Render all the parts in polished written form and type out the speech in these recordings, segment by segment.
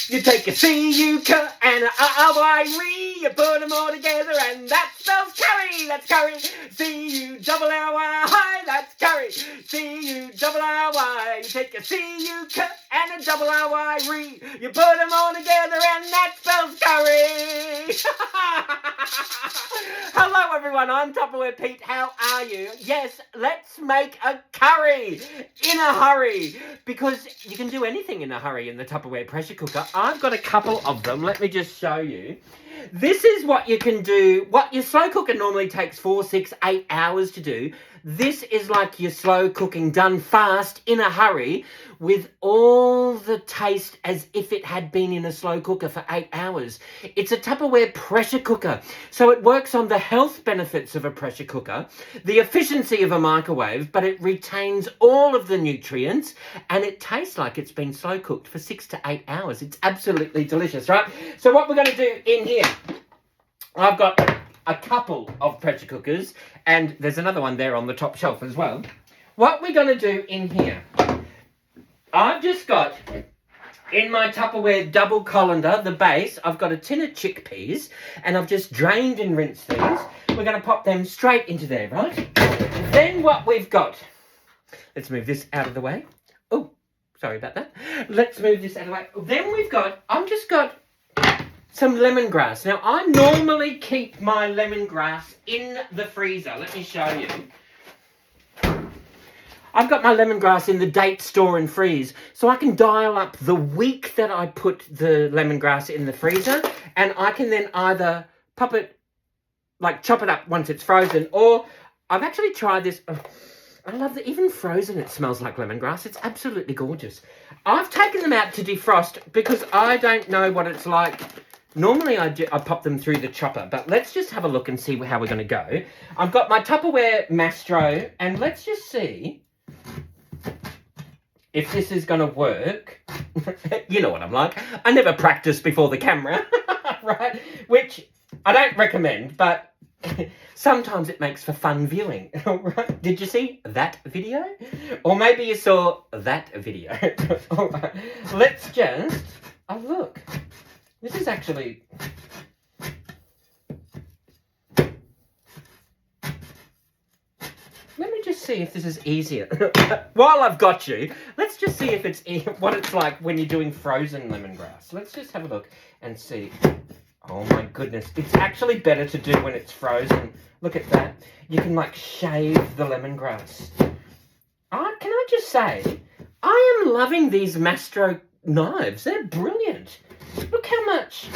You take a C-U-K and a R-Y-R-E, you put them all together and that spells curry. That's curry. C-U-R-R-Y, that's curry. C-U-R-R-Y. You take a C-U-K and a R-R-Y-R-E, you put them all together and that spells curry. Hello everyone, I'm Tupperware Pete. How are you? Yes, let's make a curry in a hurry, because you can do anything in a hurry in the Tupperware pressure cooker. I've got a couple of them. Let me just show you. This is what you can do. What your slow cooker normally takes 4, 6, 8 hours to do. This is like your slow cooking done fast in a hurry with all the taste as if it had been in a slow cooker for 8 hours. It's a Tupperware pressure cooker, so it works on the health benefits of a pressure cooker, the efficiency of a microwave, but it retains all of the nutrients and it tastes like it's been slow cooked for 6 to 8 hours. It's absolutely delicious, right? So what we're going to do in here, I've got a couple of pressure cookers and there's another one there on the top shelf as well. What we're going to do in here, I've just got in my Tupperware double colander, the base, I've got a tin of chickpeas and I've just drained and rinsed these. We're going to pop them straight into there, right? Then what we've got, let's move this out of the way. Oh, sorry about that. Let's move this out of the way. Then I've just got some lemongrass. Now, I normally keep my lemongrass in the freezer. Let me show you. I've got my lemongrass in the date store and freeze, so I can dial up the week that I put the lemongrass in the freezer, and I can then either pop it, like chop it up once it's frozen, or I've actually tried this. Oh, I love that even frozen it smells like lemongrass. It's absolutely gorgeous. I've taken them out to defrost because I don't know what it's like. Normally I pop them through the chopper, but let's just have a look and see how we're going to go. I've got my Tupperware Mastro, and let's just see if this is going to work. You know what I'm like. I never practice before the camera, right? Which I don't recommend, but sometimes it makes for fun viewing. Right? Did you see that video? Or maybe you saw that video. All right. Let's just... Oh, look. This is actually... Let me just see if this is easier. While I've got you, let's just see if it's what it's like when you're doing frozen lemongrass. Let's just have a look and see. Oh my goodness. It's actually better to do when it's frozen. Look at that. You can like shave the lemongrass. Can I just say, I am loving these Mastro knives. They're brilliant. Look how much.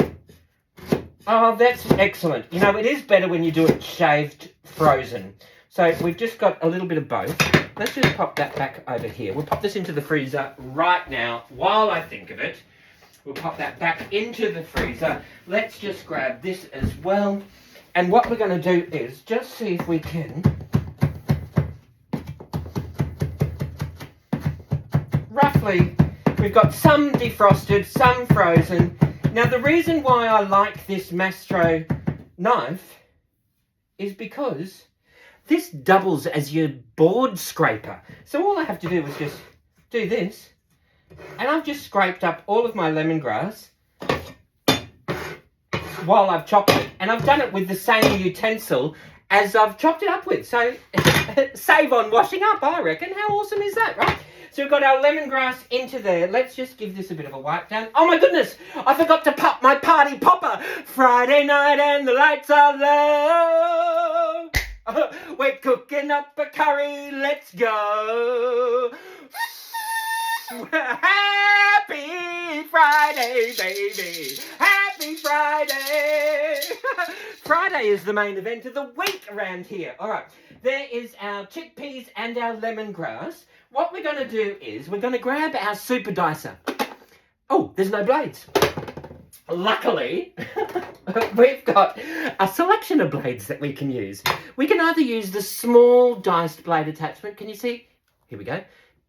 Oh, that's excellent. You know, it is better when you do it shaved frozen. So we've just got a little bit of both. Let's just pop that back over here. We'll pop this into the freezer right now while I think of it. We'll pop that back into the freezer. Let's just grab this as well. And what we're going to do is just see if we can... Roughly, we've got some defrosted, some frozen. Now, the reason why I like this Mastro knife is because this doubles as your board scraper. So all I have to do is just do this. And I've just scraped up all of my lemongrass while I've chopped it. And I've done it with the same utensil as I've chopped it up with. So save on washing up, I reckon. How awesome is that, right? So we've got our lemongrass into there. Let's just give this a bit of a wipe down. Oh my goodness, I forgot to pop my party popper. Friday night and the lights are low. We're cooking up a curry, let's go. Happy Friday, baby. Happy Friday. Friday is the main event of the week around here. All right, there is our chickpeas and our lemongrass. What we're going to do is we're going to grab our super dicer. Oh, there's no blades. Luckily, we've got a selection of blades that we can use. We can either use the small diced blade attachment. Can you see? Here we go.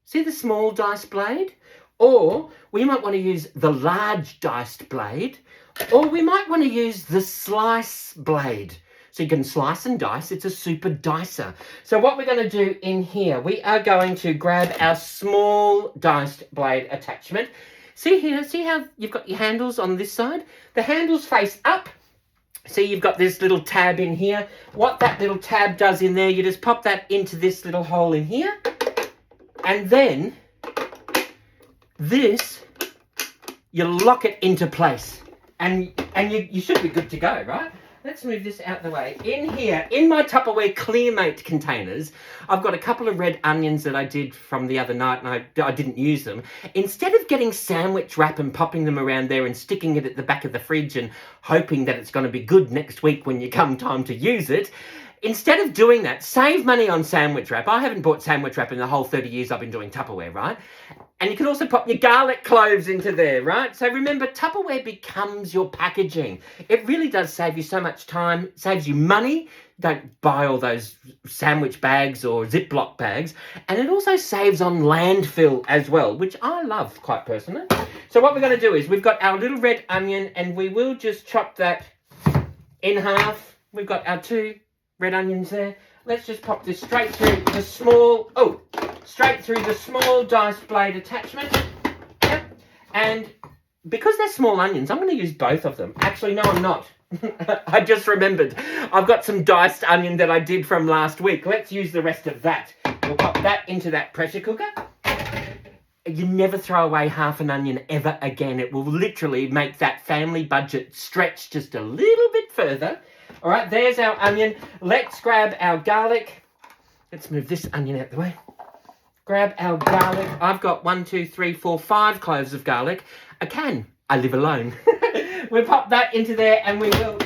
See the small diced blade? Or we might want to use the large diced blade. Or we might want to use the slice blade. So you can slice and dice. It's a super dicer. So what we're going to do in here, we are going to grab our small diced blade attachment. See here, see how you've got your handles on this side? The handles face up. See, you've got this little tab in here. What that little tab does in there, you just pop that into this little hole in here. And then this, you lock it into place. And you should be good to go, right? Let's move this out the way. In here, in my Tupperware Clearmate containers, I've got a couple of red onions that I did from the other night, and I didn't use them. Instead of getting sandwich wrap and popping them around there and sticking it at the back of the fridge and hoping that it's going to be good next week when you come time to use it, instead of doing that, save money on sandwich wrap. I haven't bought sandwich wrap in the whole 30 years I've been doing Tupperware, right? And you can also pop your garlic cloves into there, right? So remember, Tupperware becomes your packaging. It really does save you so much time, saves you money. Don't buy all those sandwich bags or Ziploc bags. And it also saves on landfill as well, which I love quite personally. So what we're going to do is we've got our little red onion and we will just chop that in half. We've got our 2 red onions there. Let's just pop this straight through the small, diced blade attachment. Yep. And because they're small onions, I'm going to use both of them. Actually, no, I'm not. I just remembered. I've got some diced onion that I did from last week. Let's use the rest of that. We'll pop that into that pressure cooker. You never throw away half an onion ever again. It will literally make that family budget stretch just a little bit further. All right, there's our onion. Let's grab our garlic. Let's move this onion out the way. Grab our garlic. I've got 1, 2, 3, 4, 5 cloves of garlic. A can. I live alone. We'll pop that into there and we will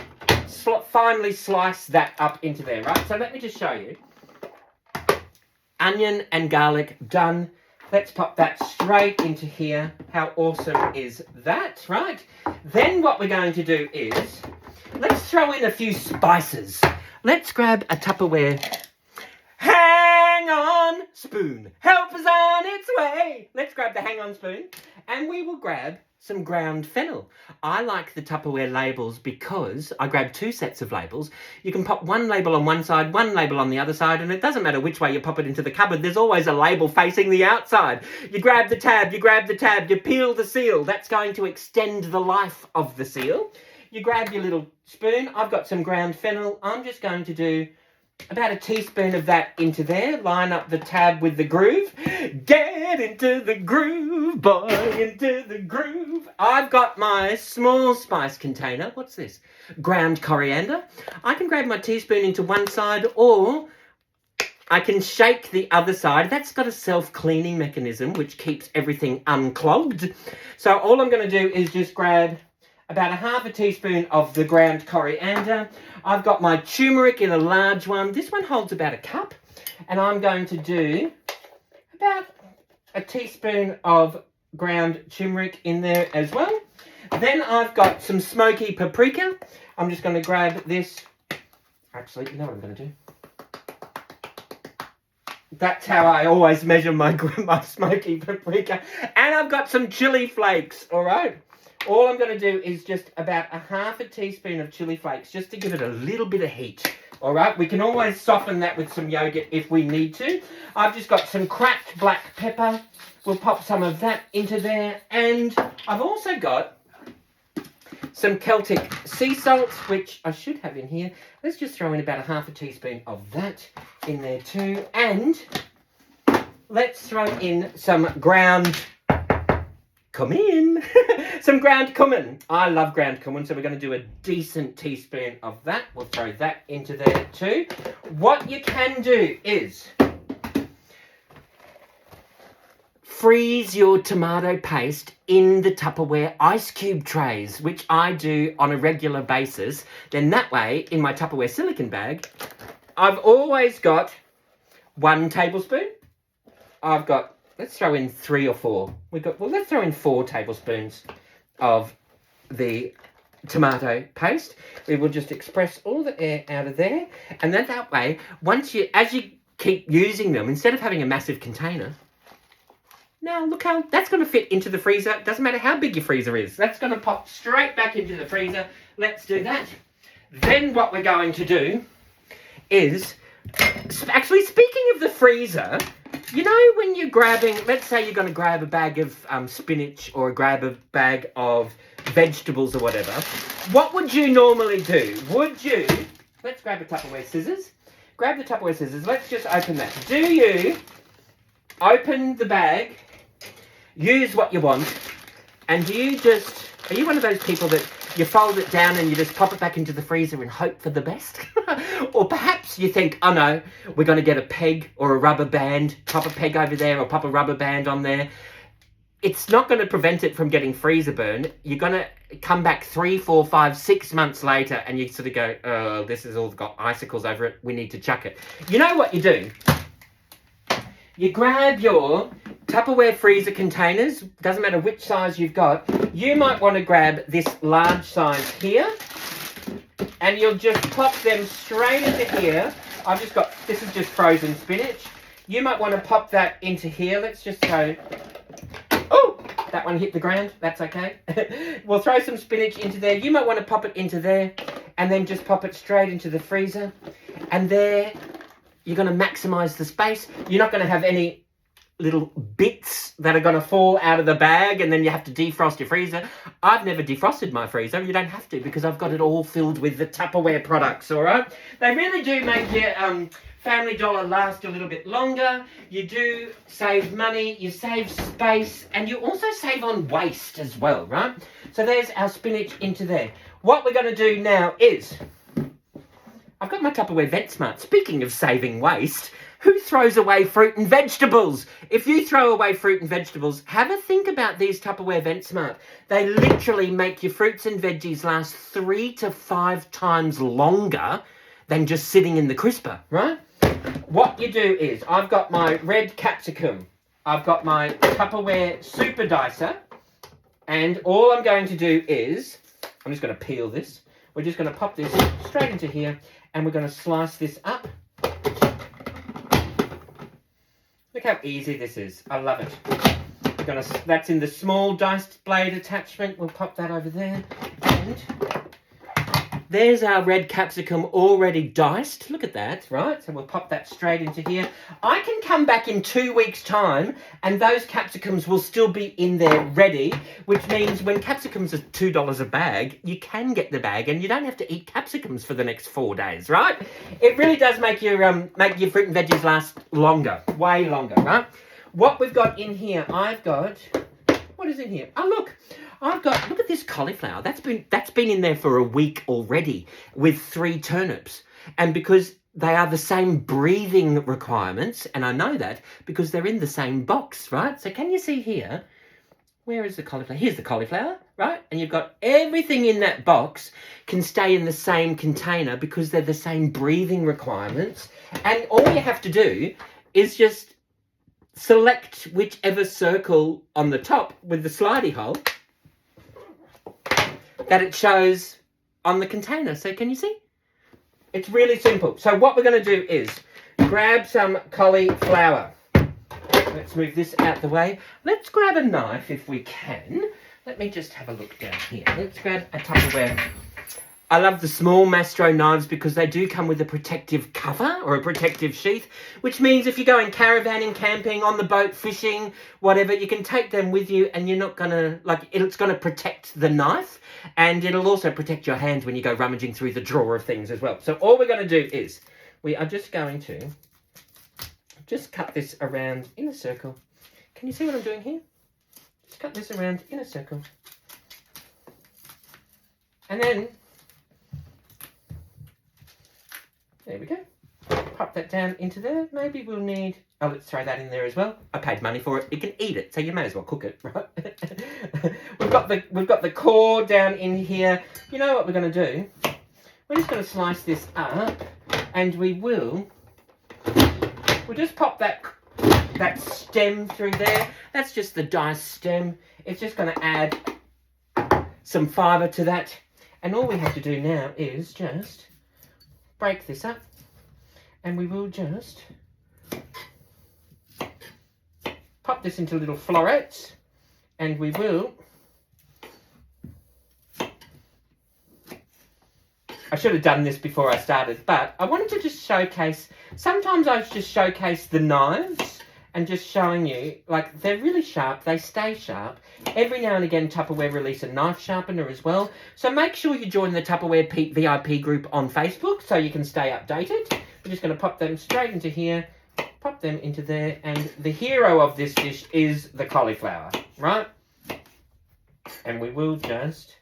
finally slice that up into there, right? So let me just show you. Onion and garlic done. Let's pop that straight into here. How awesome is that, right? Then what we're going to do is, let's throw in a few spices. Let's grab a Tupperware hang on spoon. Help is on its way. Let's grab the hang on spoon and we will grab some ground fennel. I like the Tupperware labels because I grabbed 2 sets of labels. You can pop one label on one side, one label on the other side, and it doesn't matter which way you pop it into the cupboard. There's always a label facing the outside. You grab the tab, you peel the seal. That's going to extend the life of the seal. You grab your little spoon. I've got some ground fennel. I'm just going to do about a teaspoon of that into there. Line up the tab with the groove. Get into the groove, boy, into the groove. I've got my small spice container. What's this? Ground coriander. I can grab my teaspoon into one side or I can shake the other side. That's got a self-cleaning mechanism which keeps everything unclogged. So all I'm going to do is just grab about a half a teaspoon of the ground coriander. I've got my turmeric in a large one. This one holds about a cup. And I'm going to do about a teaspoon of ground turmeric in there as well. Then I've got some smoky paprika. I'm just going to grab this. Actually, you know what I'm going to do? That's how I always measure my smoky paprika. And I've got some chili flakes, all right? All I'm going to do is just about a half a teaspoon of chili flakes just to give it a little bit of heat. All right, we can always soften that with some yogurt if we need to. I've just got some cracked black pepper. We'll pop some of that into there. And I've also got some Celtic sea salt, which I should have in here. Let's just throw in about a half a teaspoon of that in there too. And let's throw in some ground cumin. Some ground cumin. I love ground cumin, so we're going to do a decent teaspoon of that. We'll throw that into there too. What you can do is freeze your tomato paste in the Tupperware ice cube trays, which I do on a regular basis. Then that way, in my Tupperware silicone bag, I've always got 1 tablespoon. I've got, let's throw in 3 or 4. Let's throw in 4 tablespoons of the tomato paste. We will just express all the air out of there. And then that way, as you keep using them, instead of having a massive container, now look how that's going to fit into the freezer. It doesn't matter how big your freezer is. That's going to pop straight back into the freezer. Let's do that. Then what we're going to do is, actually speaking of the freezer, You know when you're grabbing, let's say you're going to grab a bag of spinach or grab a bag of vegetables or whatever, what would you normally do? Would you, let's grab a Tupperware scissors. Grab the Tupperware scissors. Let's just open that. Do you open the bag, use what you want, and do you just, are you one of those people that you fold it down and you just pop it back into the freezer and hope for the best? Or perhaps you think, oh no, we're going to get a peg or a rubber band, pop a peg over there or pop a rubber band on there. It's not going to prevent it from getting freezer burn. You're going to come back 3, 4, 5, 6 months later and you sort of go, oh, this has all got icicles over it. We need to chuck it. You know what you do? You grab your Tupperware freezer containers, doesn't matter which size you've got. You might want to grab this large size here and you'll just pop them straight into here. I've just got, this is just frozen spinach. You might want to pop that into here. Let's just go, oh, that one hit the ground. That's okay. We'll throw some spinach into there. You might want to pop it into there and then just pop it straight into the freezer. And there, you're going to maximize the space. You're not going to have any little bits that are going to fall out of the bag and then you have to defrost your freezer. I've never defrosted my freezer. You don't have to because I've got it all filled with the Tupperware products, all right? They really do make your Family Dollar last a little bit longer. You do save money, you save space, and you also save on waste as well, right? So there's our spinach into there. What we're going to do now is, I've got my Tupperware VetSmart. Speaking of saving waste, who throws away fruit and vegetables? If you throw away fruit and vegetables, have a think about these Tupperware VetSmart. They literally make your fruits and veggies last 3 to 5 times longer than just sitting in the crisper, right? What you do is, I've got my red capsicum. I've got my Tupperware super dicer. And all I'm going to do is, I'm just going to peel this. We're just going to pop this straight into here. And we're going to slice this up. Look how easy this is. I love it. We're going to, that's in the small diced blade attachment. We'll pop that over there. And there's our red capsicum already diced. Look at that, right? So we'll pop that straight into here. I can come back in 2 weeks' time and those capsicums will still be in there ready, which means when capsicums are $2 a bag, you can get the bag and you don't have to eat capsicums for the next 4 days, right? It really does make your fruit and veggies last longer, way longer, right? What we've got in here, I've got, what is in here? Oh, look. Look at this cauliflower. That's been in there for a week already with 3 turnips. And because they are the same breathing requirements, and I know that because they're in the same box, right? So can you see here? Where is the cauliflower? Here's the cauliflower, right? And you've got everything in that box can stay in the same container because they're the same breathing requirements. And all you have to do is just select whichever circle on the top with the slidey hole that it shows on the container. So can you see? It's really simple. So what we're going to do is grab some cauliflower. Let's move this out the way. Let's grab a knife if we can. Let me just have a look down here. Let's grab a Tupperware. I love the small Mastro knives because they do come with a protective cover or a protective sheath, which means if you're going caravanning, camping, on the boat, fishing, whatever, you can take them with you and you're not going to, it's going to protect the knife and it'll also protect your hands when you go rummaging through the drawer of things as well. So all we're going to do is, we are just going to just cut this around in a circle. Can you see what I'm doing here? Just cut this around in a circle. And then, there we go. Pop that down into there. Maybe we'll need, oh, let's throw that in there as well. I paid money for it. You can eat it, so you may as well cook it, right? we've got the core down in here. You know what we're going to do? We're just going to slice this up, and we'll just pop that stem through there. That's just the diced stem. It's just going to add some fibre to that. And all we have to do now is just break this up, and we will just pop this into little florets, and we will, I should have done this before I started, but I wanted to just showcase, sometimes I just showcase the knives and just showing you, like, they're really sharp. They stay sharp. Every now and again, Tupperware release a knife sharpener as well. So make sure you join the Tupperware Pete VIP group on Facebook so you can stay updated. We're just going to pop them straight into here, pop them into there, and the hero of this dish is the cauliflower, right? And we will just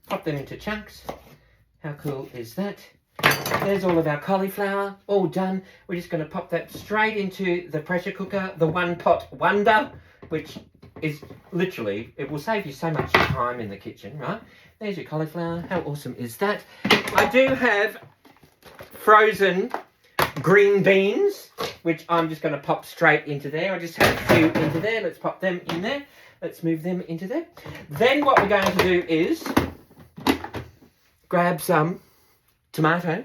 pop them into chunks. How cool is that? There's all of our cauliflower, all done. We're just going to pop that straight into the pressure cooker, the one pot wonder, which is literally, it will save you so much time in the kitchen, right? There's your cauliflower. How awesome is that? I do have frozen green beans, which I'm just going to pop straight into there. I just have a few into there. Let's pop them in there. Let's move them into there. Then what we're going to do is grab some tomato,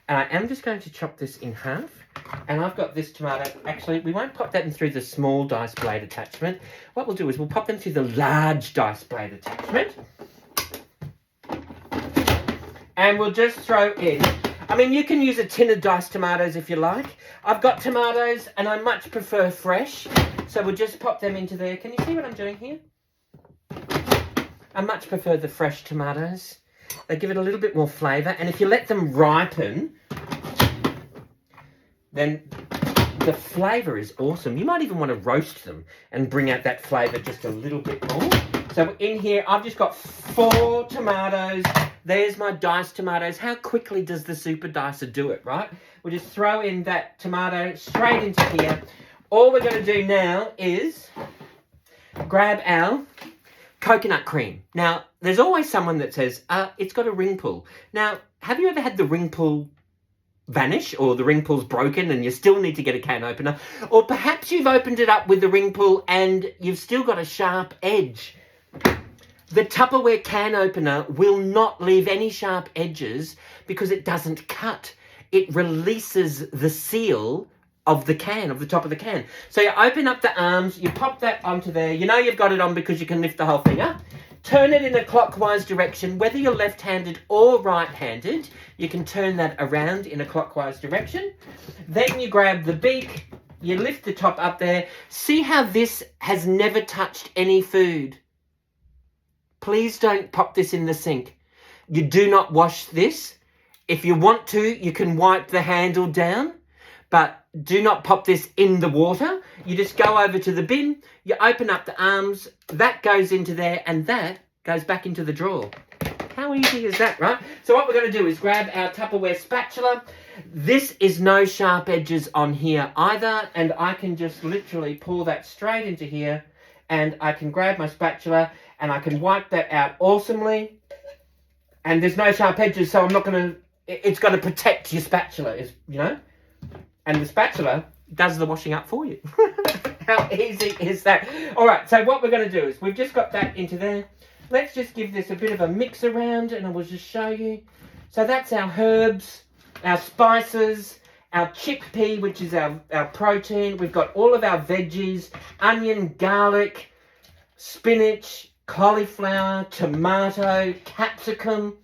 and I am just going to chop this in half. And I've got this tomato. Actually, we won't pop that in through the small dice blade attachment. What we'll do is we'll pop them through the large dice blade attachment. And we'll just throw in, I mean, you can use a tin of diced tomatoes if you like. I've got tomatoes and I much prefer fresh. So we'll just pop them into there. Can you see what I'm doing here? I much prefer the fresh tomatoes. They give it a little bit more flavour. And if you let them ripen, then the flavour is awesome. You might even want to roast them and bring out that flavour just a little bit more. So in here, I've just got 4 tomatoes. There's my diced tomatoes. How quickly does the super dicer do it, right? We'll just throw in that tomato straight into here. All we're going to do now is grab our coconut cream. Now, there's always someone that says, it's got a ring pull. Now, have you ever had the ring pull vanish, or the ring pull's broken and you still need to get a can opener? Or perhaps you've opened it up with the ring pull and you've still got a sharp edge. The Tupperware can opener will not leave any sharp edges because it doesn't cut. It releases the seal of the can, of the top of the can. So you open up the arms, you pop that onto there. You know you've got it on because you can lift the whole thing up. Turn it in a clockwise direction. Whether you're left-handed or right-handed, you can turn that around in a clockwise direction. Then you grab the beak, you lift the top up there. See how this has never touched any food? Please don't pop this in the sink. You do not wash this. If you want to, you can wipe the handle down, but do not pop this in the water. You just go over to the bin, you open up the arms, that goes into there, and that goes back into the drawer. How easy is that, right? So what we're going to do is grab our Tupperware spatula. This is no sharp edges on here either, and I can just literally pour that straight into here, and I can grab my spatula and I can wipe that out awesomely. And there's no sharp edges, so I'm not going to, it's going to protect your spatula, you know? And the spatula does the washing up for you. How easy is that? All right, so what we're going to do is we've just got that into there. Let's just give this a bit of a mix around, and I will just show you. So that's our herbs, our spices, our chickpea, which is our protein. We've got all of our veggies, onion, garlic, spinach, cauliflower, tomato, capsicum.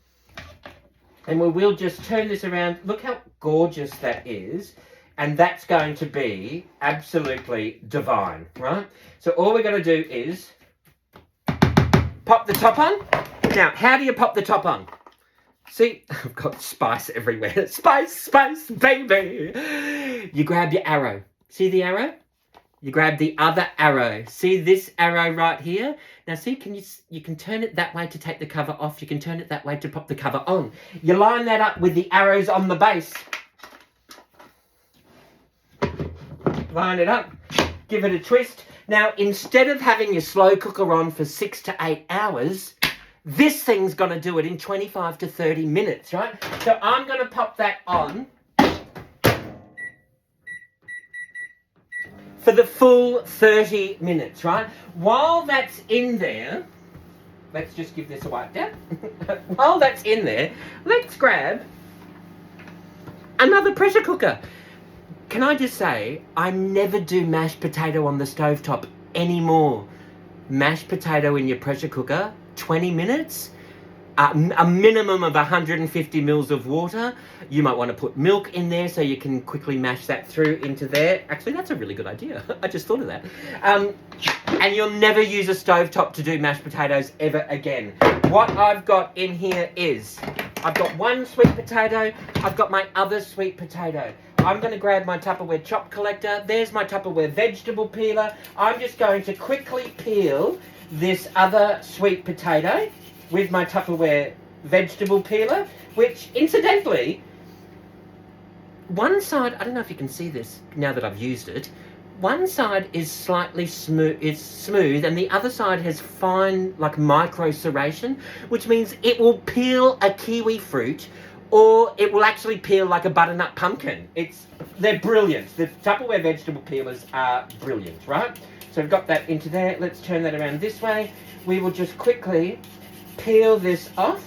And we will just turn this around. Look how gorgeous that is. And that's going to be absolutely divine, right? So all we're going to do is pop the top on. Now, how do you pop the top on? See, I've got spice everywhere. Spice, spice, baby. You grab your arrow. See the arrow? You grab the other arrow. See this arrow right here? Now see, you can turn it that way to take the cover off. You can turn it that way to pop the cover on. You line that up with the arrows on the base. Line it up. Give it a twist. Now, instead of having your slow cooker on for 6 to 8 hours, this thing's going to do it in 25 to 30 minutes, right? So I'm going to pop that on for the full 30 minutes, right? While that's in there, let's just give this a wipe down. While that's in there, let's grab another pressure cooker. Can I just say, I never do mashed potato on the stovetop anymore. Mashed potato in your pressure cooker, 20 minutes? a minimum of 150 mils of water. You might want to put milk in there so you can quickly mash that through into there. Actually, that's a really good idea. I just thought of that. And you'll never use a stovetop to do mashed potatoes ever again. What I've got in here is, I've got one sweet potato, I've got my other sweet potato. I'm going to grab my Tupperware chop collector. There's my Tupperware vegetable peeler. I'm just going to quickly peel this other sweet potato with my Tupperware vegetable peeler, which incidentally, one side, I don't know if you can see this now that I've used it, one side is slightly smooth and the other side has fine, like, micro serration, which means it will peel a kiwi fruit or it will actually peel like a butternut pumpkin. They're brilliant. The Tupperware vegetable peelers are brilliant, right? So we've got that into there. Let's turn that around this way. We will just quickly peel this off.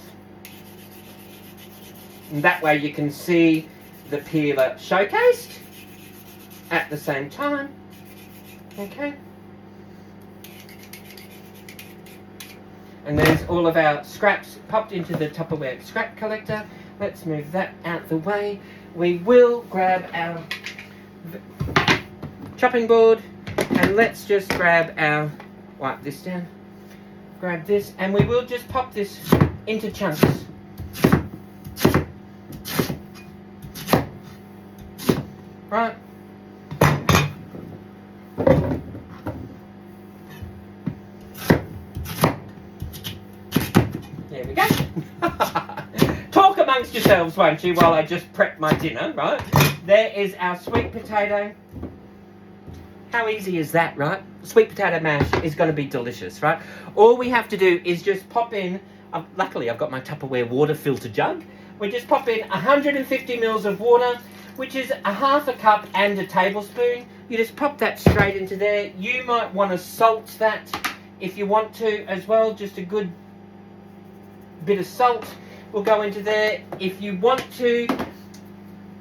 And that way you can see the peeler showcased at the same time. Okay. And there's all of our scraps popped into the Tupperware scrap collector. Let's move that out the way. We will grab our chopping board and let's just grab our, wipe this down, grab this, and we will just pop this into chunks. Right. There we go. Talk amongst yourselves, won't you, while I just prep my dinner, right? There is our sweet potato. How easy is that, right? Sweet potato mash is going to be delicious, right? All we have to do is just pop in, luckily I've got my Tupperware water filter jug. We just pop in 150 mils of water, which is a half a cup and a tablespoon. You just pop that straight into there. You might want to salt that if you want to as well. Just a good bit of salt will go into there if you want to,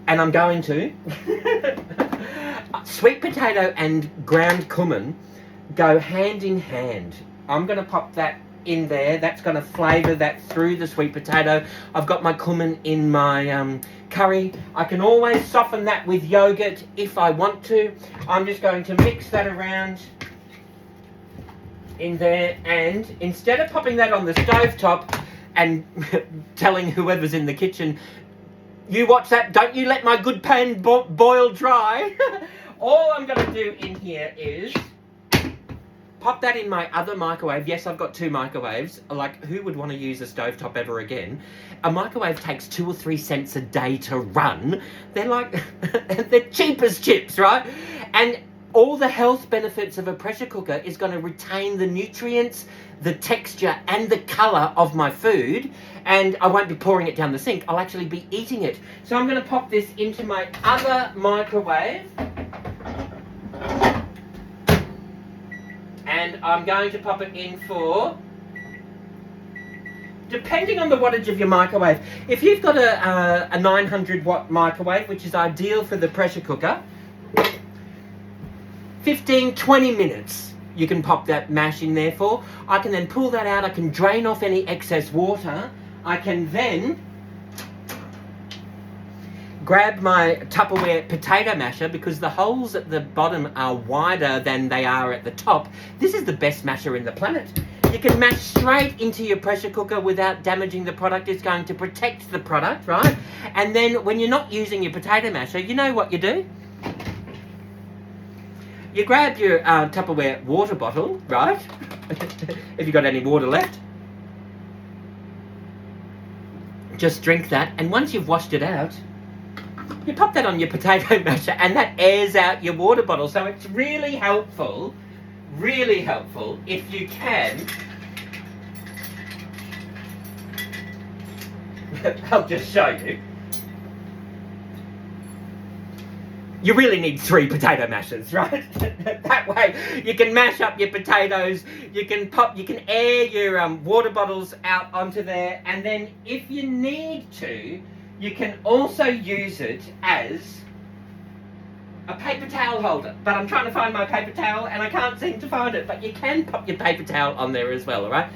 and I'm going to. Sweet potato and ground cumin go hand in hand. I'm going to pop that in there. That's going to flavour that through the sweet potato. I've got my cumin in my curry. I can always soften that with yogurt if I want to. I'm just going to mix that around in there, and instead of popping that on the stovetop and telling whoever's in the kitchen, you watch that, don't you let my good pan boil dry. All I'm going to do in here is pop that in my other microwave. Yes, I've got two microwaves. Like, who would want to use a stovetop ever again? A microwave takes 2 or 3 cents a day to run. They're like, they're cheap as chips, right? And all the health benefits of a pressure cooker is going to retain the nutrients, the texture and the colour of my food, and I won't be pouring it down the sink. I'll actually be eating it. So I'm going to pop this into my other microwave, and I'm going to pop it in for, depending on the wattage of your microwave. If you've got a 900 watt microwave, which is ideal for the pressure cooker, 15-20 minutes you can pop that mash in there for. I can then pull that out. I can drain off any excess water. I can then grab my Tupperware potato masher, because the holes at the bottom are wider than they are at the top. This is the best masher in the planet. You can mash straight into your pressure cooker without damaging the product. It's going to protect the product, right? And then when you're not using your potato masher, you know what you do? You grab your Tupperware water bottle, right? If you've got any water left. Just drink that, and once you've washed it out, you pop that on your potato masher, and that airs out your water bottle. So it's really helpful if you can. I'll just show you. You really need 3 potato mashers, right? That way you can mash up your potatoes, you can air your water bottles out onto there, and then if you need to, you can also use it as a paper towel holder. But I'm trying to find my paper towel and I can't seem to find it, but you can pop your paper towel on there as well, all right?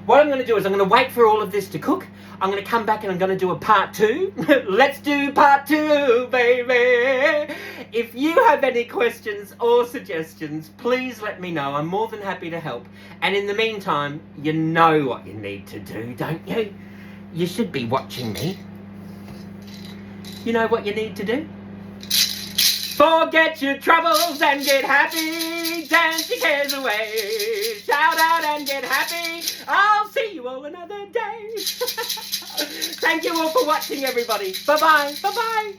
what I'm going to do is I'm going to wait for all of this to cook. I'm going to come back and I'm going to do a part 2. Let's do part 2, baby. If you have any questions or suggestions, please let me know. I'm more than happy to help. And in the meantime, you know what you need to do, don't you? You should be watching me. You know what you need to do? Forget your troubles and get happy. Dance your cares away. Shout out and get happy. I'll see you all another day. Thank you all for watching, everybody. Bye-bye. Bye-bye.